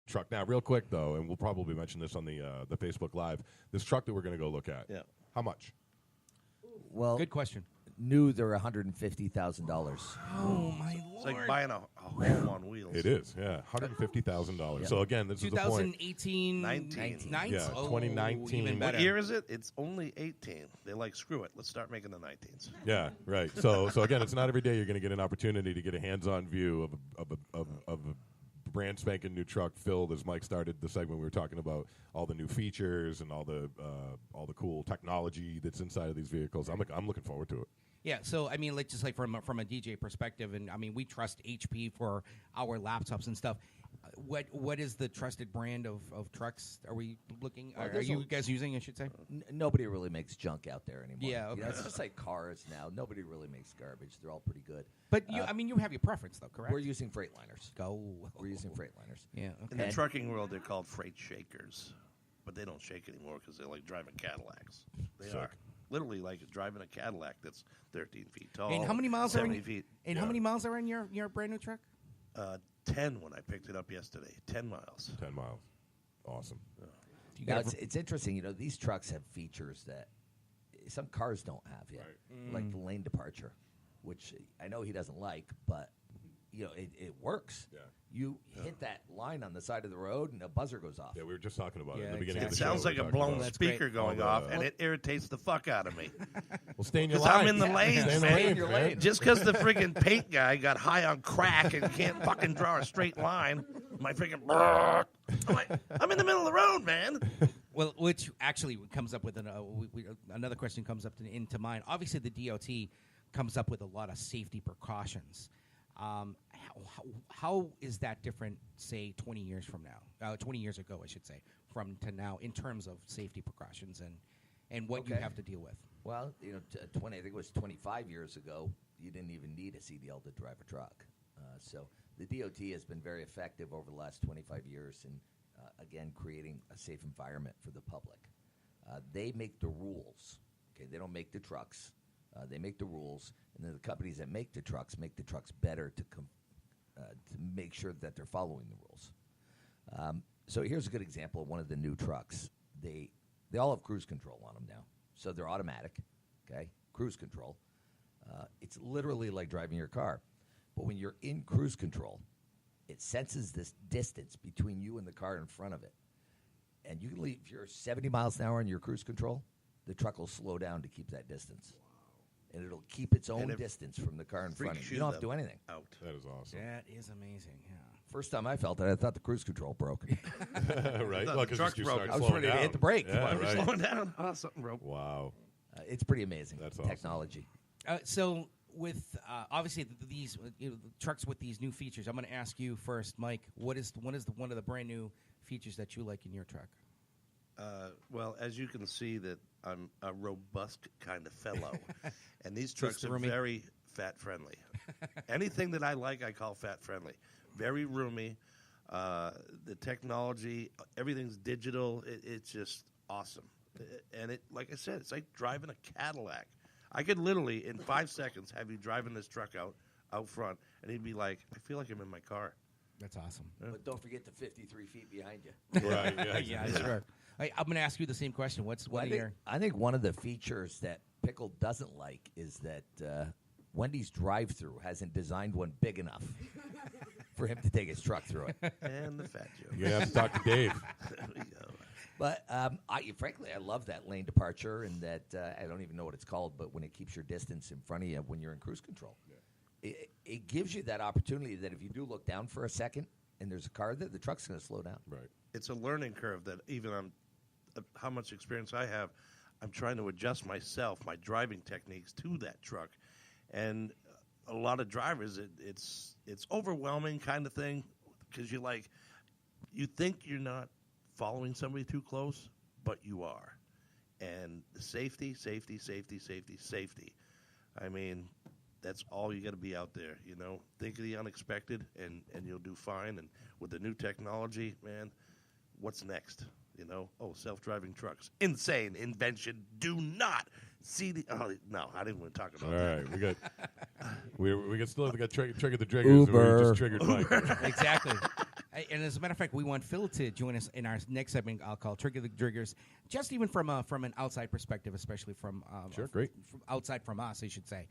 truck. Now, real quick, though, and we'll probably mention this on the Facebook Live, this truck that we're going to go look at, how much? Well, good question. New, they're $150,000. Oh, my Lord. It's like buying a home on wheels. It is, yeah, $150,000. So, again, this is the point. 2018. 19. Yeah, 2019. Even better. What year is it? It's only 18. They're like, screw it. Let's start making the 19s. Yeah, right. So again, it's not every day you're going to get an opportunity to get a hands-on view of a brand spanking new truck filled, as Mike started the segment. We were talking about all the new features and all the cool technology that's inside of these vehicles. I'm looking forward to it. Yeah, so I mean, just like from a DJ perspective, and I mean, we trust HP for our laptops and stuff. What is the trusted brand of trucks? Are we looking? Are you guys using? I should say. Nobody really makes junk out there anymore. Yeah, okay. It's just like cars now. Nobody really makes garbage. They're all pretty good. But I mean, you have your preference, though, correct? We're using Freightliners. We're using Freightliners. Yeah. In the trucking world, they're called freight shakers, but they don't shake anymore because they're like driving Cadillacs. They are literally like driving a Cadillac that's 13 feet tall. And how many miles 70 are feet? And how many miles are in your brand new truck? 10 when I picked it up yesterday. 10 miles. 10 miles. Awesome. Now, it's interesting. You know, these trucks have features that some cars don't have yet, like the lane departure, which I know he doesn't like, but you know it works. Yeah. You hit that line on the side of the road, and a buzzer goes off. Yeah, we were just talking about it at the beginning It of the show. sounds like a blown speaker going off, and and it irritates the fuck out of me. Well, stay in your Because lane. I'm in the lane, Stay in your lane. Just because the friggin' paint guy got high on crack and can't fucking draw a straight line, my friggin' I'm in the middle of the road, man. Well, which actually comes up with another question comes up into mind. Obviously, the DOT comes up with a lot of safety precautions. How is that different, say, 20 years from now? 20 years ago, I should say, from to now, in terms of safety precautions and what you have to deal with? Well, you know, I think it was 25 years ago, you didn't even need a CDL to drive a truck. So the DOT has been very effective over the last 25 years in, again, creating a safe environment for the public. They make the rules. Okay, they don't make the trucks. They make the rules, and then the companies that make the trucks better to make sure that they're following the rules. So here's a good example of one of the new trucks. They all have cruise control on them now, so they're automatic. Okay, cruise control. It's literally like driving your car, but when you're in cruise control, it senses this distance between you and the car in front of it, and you can leave. If you're 70 miles an hour in your cruise control, the truck will slow down to keep that distance. And it'll keep its own distance from the car in front of you. You don't have to do anything. Out. That is awesome. That is amazing, yeah. First time I felt it, I thought the cruise control broke. Right? Well, because you started I was slowing ready to down. hit the brake. Yeah, right. Slowing down. Oh, something broke. Wow. It's pretty amazing. That's awesome. Technology. So with obviously these trucks with these new features, I'm going to ask you first, Mike. What is one of the brand new features that you like in your truck? Well, as you can see, that I'm a robust kind of fellow, and these trucks are very fat friendly. Anything that I like, I call fat friendly. Very roomy. The technology, everything's digital. It's just awesome. And it, like I said, it's like driving a Cadillac. I could literally, in 5 seconds, have you driving this truck out front, and he'd be like, I feel like I'm in my car. That's awesome. Yeah. But don't forget the 53 feet behind you. Right. Yeah. Yeah, sure. I'm going to ask you the same question. I think one of the features that Pickle doesn't like is that Wendy's drive-through hasn't designed one big enough for him to take his truck through it. And the fat joke. You're going to have to talk to Dave. There we go. But frankly, I love that lane departure and that I don't even know what it's called, but when it keeps your distance in front of you when you're in cruise control. Yeah. It gives you that opportunity that if you do look down for a second and there's a car there, the truck's going to slow down. Right. It's a learning curve that even on how much experience I have, I'm trying to adjust myself, my driving techniques to that truck. And a lot of drivers, it's overwhelming kind of thing because you think you're not following somebody too close, but you are. And safety. I mean, that's all you got to be out there, you know. Think of the unexpected, and you'll do fine. And with the new technology, man, what's next? You know, self-driving trucks, insane invention. Do not see the. Oh no, I didn't want to talk about that. All right, we got triggered the triggers. Uber. We just triggered Mike. Exactly. And as a matter of fact, we want Phil to join us in our next segment. I'll call Trigger the Triggers, just even from an outside perspective, especially from great. From outside from us, I should say.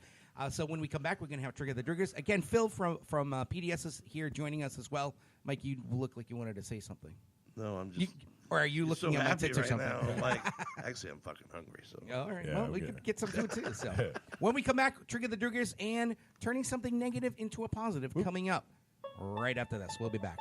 So when we come back, we're going to have Trigger the Triggers again. Phil from PDS is here joining us as well. Mike, you look like you wanted to say something. No, I'm just. Or are you looking so at my happy tits or right something? Now. Like, actually, I'm fucking hungry. So. All right. Yeah, Well, we could get some food too. So when we come back, Trigger the Triggers and turning something negative into a positive coming up right after this. We'll be back.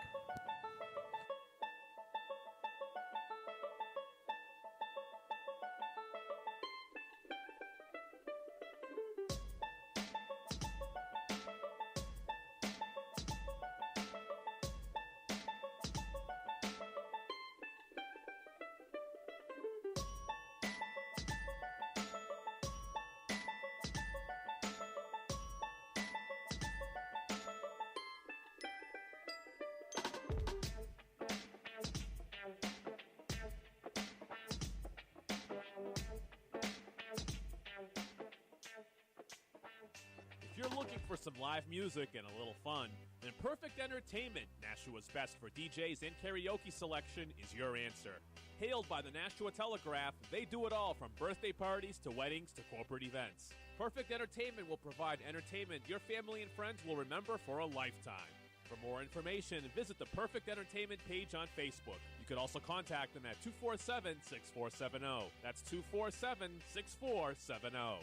If you're looking for some live music and a little fun, then Perfect Entertainment, Nashua's best for DJs and karaoke selection, is your answer. Hailed by the Nashua Telegraph, they do it all from birthday parties to weddings to corporate events. Perfect Entertainment will provide entertainment your family and friends will remember for a lifetime. For more information, visit the Perfect Entertainment page on Facebook. You could also contact them at 247-6470. That's 247-6470.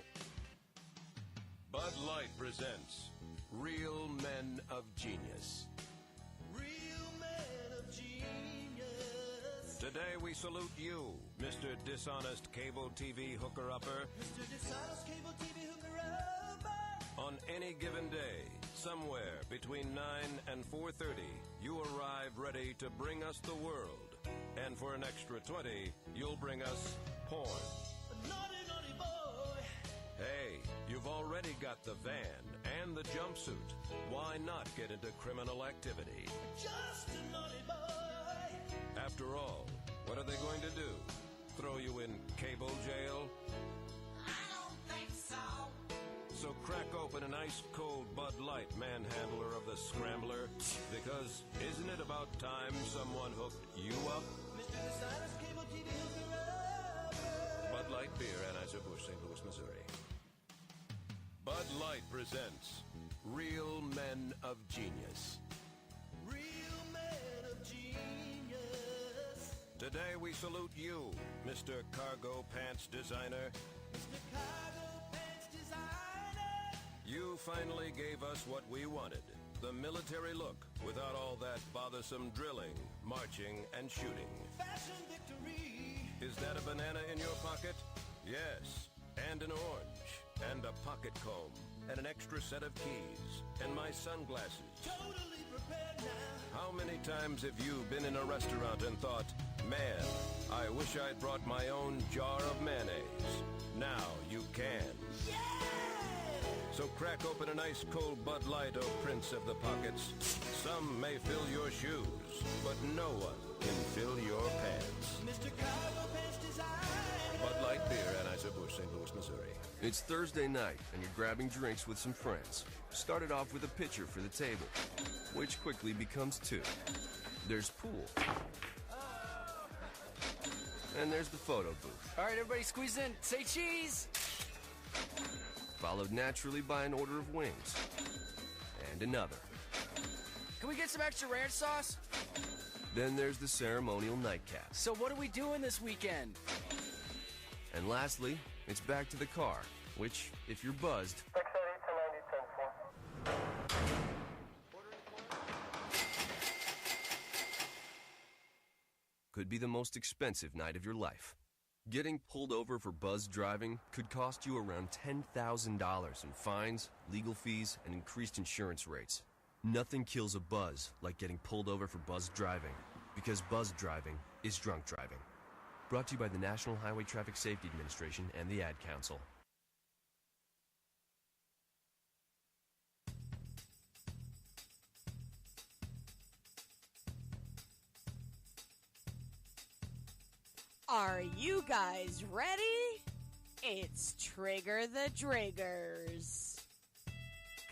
Bud Light presents Real Men of Genius. Real men of genius. Today we salute you, Mr. Dishonest Cable TV Hooker-Upper. Mr. Dishonest Cable TV Hooker-Upper. On any given day, somewhere between 9 and 4:30, you arrive ready to bring us the world. And for an extra 20, you'll bring us porn. A naughty, naughty boy. Hey, you've already got the van and the jumpsuit. Why not get into criminal activity? Just a naughty boy. After all, what are they going to do? Throw you in cable jail? I don't think so. So crack open an ice-cold Bud Light, manhandler of the Scrambler, because isn't it about time someone hooked you up? Mr. Dishonest Cable TV Hooker-Upper. Bud Light Beer, Anheuser-Busch, St. Louis, Missouri. Bud Light presents Real Men of Genius. Real men of genius. Today we salute you, Mr. Cargo Pants Designer. Mr. Cargo Pants Designer. You finally gave us what we wanted, the military look, without all that bothersome drilling, marching, and shooting. Fashion victory. Is that a banana in your pocket? Yes, and an orange, and a pocket comb, and an extra set of keys, and my sunglasses. Totally prepared now. How many times have you been in a restaurant and thought, man, I wish I'd brought my own jar of mayonnaise? Now you can. Yeah! So crack open an ice-cold Bud Light, oh Prince of the Pockets. Some may fill your shoes, but no one can fill your pants. Mr. Cargo Pants Designer. Bud Light Beer, Anheuser-Busch, St. Louis, Missouri. It's Thursday night, and you're grabbing drinks with some friends. Started off with a pitcher for the table, which quickly becomes two. There's pool. And there's the photo booth. All right, everybody squeeze in. Say cheese. Followed naturally by an order of wings. And another. Can we get some extra ranch sauce? Then there's the ceremonial nightcap. So what are we doing this weekend? And lastly, it's back to the car, which, if you're buzzed, could be the most expensive night of your life. Getting pulled over for buzz driving could cost you around $10,000 in fines, legal fees, and increased insurance rates. Nothing kills a buzz like getting pulled over for buzz driving, because buzz driving is drunk driving. Brought to you by the National Highway Traffic Safety Administration and the Ad Council. Are you guys ready? It's Trigger the Driggers.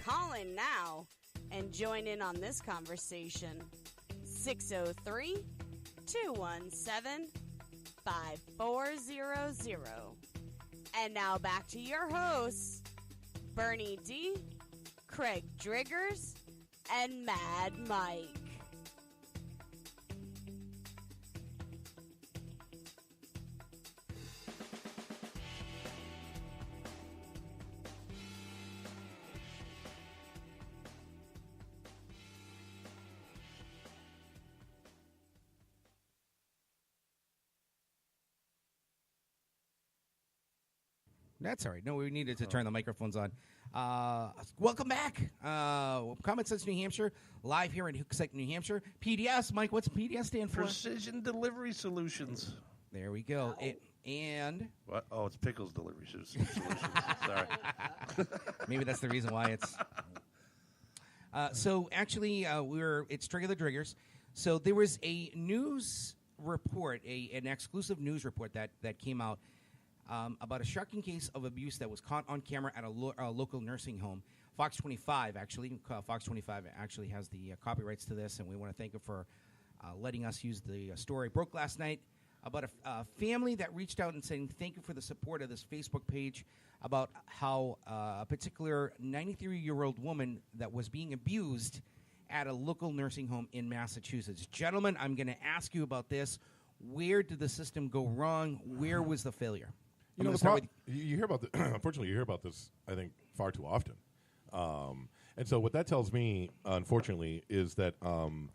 Call in now and join in on this conversation. 603-217-5400. And now back to your hosts, Bernie D., Craig Driggers, and Mad Mike. That's all right. No, we needed to turn the microphones on. Welcome back. Common Sense, New Hampshire, live here in Hookesik, New Hampshire. PDS, Mike, what's PDS stand for? Precision Delivery Solutions. There we go. And what? Oh, it's Pickles Delivery Solutions. Sorry. Maybe that's the reason why it's. So actually, it's Trigger the Driggers. So there was a news report, an exclusive news report that came out. About a shocking case of abuse that was caught on camera at a local nursing home. Fox 25 actually has the copyrights to this, and we want to thank them for letting us use the story. Broke last night about a family that reached out and saying thank you for the support of this Facebook page about how a particular 93-year-old woman that was being abused at a local nursing home in Massachusetts. Gentlemen, I'm going to ask you about this. Where did the system go wrong? Where was the failure? You hear about unfortunately, you hear about this, I think, far too often. And so what that tells me, unfortunately, is that I'm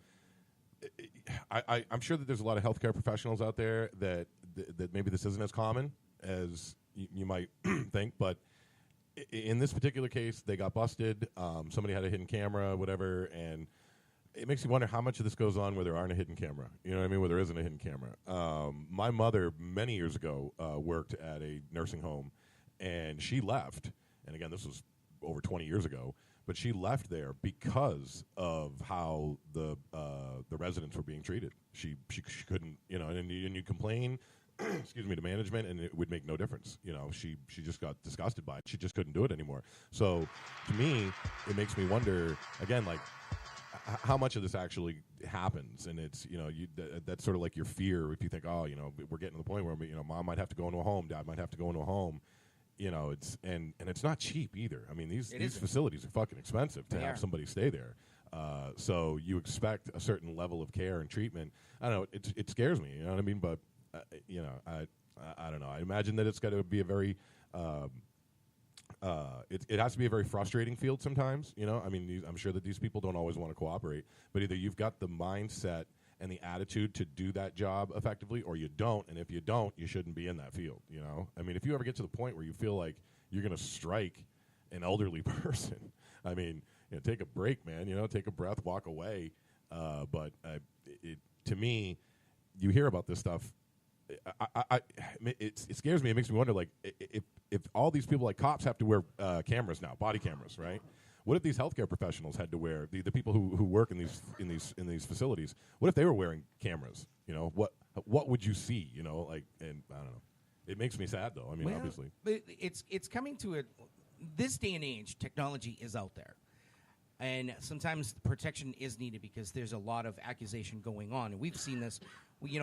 sure that there's a lot of healthcare professionals out there that maybe this isn't as common as you might think. But in this particular case, they got busted. Somebody had a hidden camera, whatever, and it makes you wonder how much of this goes on where there aren't a hidden camera. You know what I mean? Where there isn't a hidden camera. My mother, many years ago, worked at a nursing home, and she left. And again, this was over 20 years ago. But she left there because of how the residents were being treated. She couldn't, and you complain, excuse me, to management, and it would make no difference. She just got disgusted by it. She just couldn't do it anymore. So to me, it makes me wonder again, like, how much of this actually happens, and it's that's sort of like your fear if you think, we're getting to the point where mom might have to go into a home, dad might have to go into a home, it's and it's not cheap either. I mean these facilities are fucking expensive to have somebody stay there, so you expect a certain level of care and treatment. I don't know, it scares me, you know what I mean? But I don't know. I imagine that it's got to be a very it has to be a very frustrating field sometimes, I mean, I'm sure that these people don't always want to cooperate, but either you've got the mindset and the attitude to do that job effectively, or you don't, and if you don't, you shouldn't be in that field, I mean, if you ever get to the point where you feel like you're going to strike an elderly person, I mean, take a break, man, take a breath, walk away, but to me, you hear about this stuff, it scares me. It makes me wonder, like, if all these people, like cops, have to wear cameras now, body cameras, right? What if these healthcare professionals had to wear the people who work in these facilities? What if they were wearing cameras? What would you see? And I don't know. It makes me sad though. I mean, obviously, but it's coming to it. This day and age, technology is out there. And sometimes protection is needed because there's a lot of accusation going on. And we've seen this. We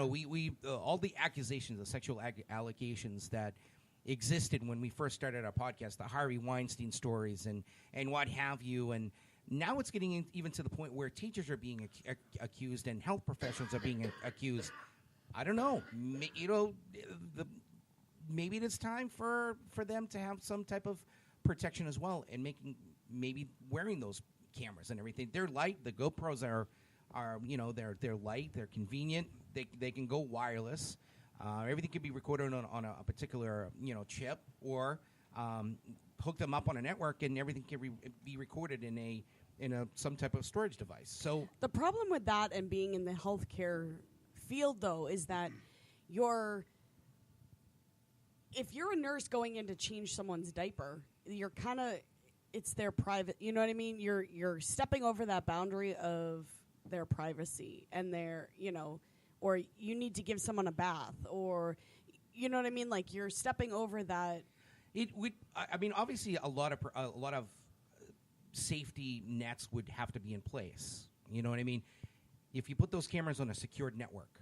all the accusations, the sexual allegations that existed when we first started our podcast, the Harvey Weinstein stories and what have you. And now it's getting even to the point where teachers are being accused and health professionals are being accused. I don't know. Maybe it's time for them to have some type of protection as well, and maybe wearing those cameras and everything. They're light. The GoPros are they're light. They're convenient. They can go wireless. Everything can be recorded on a particular chip, or hook them up on a network, and everything can be recorded in a some type of storage device. So the problem with that and being in the healthcare field, though, is that if you're a nurse going in to change someone's diaper, you're kind of, it's their private, you know what I mean? You're stepping over that boundary of their privacy and their, or you need to give someone a bath, or, you know what I mean? Like, you're stepping over that. It would, I mean, obviously a lot of safety nets would have to be in place. You know what I mean? if you put those cameras on a secured network,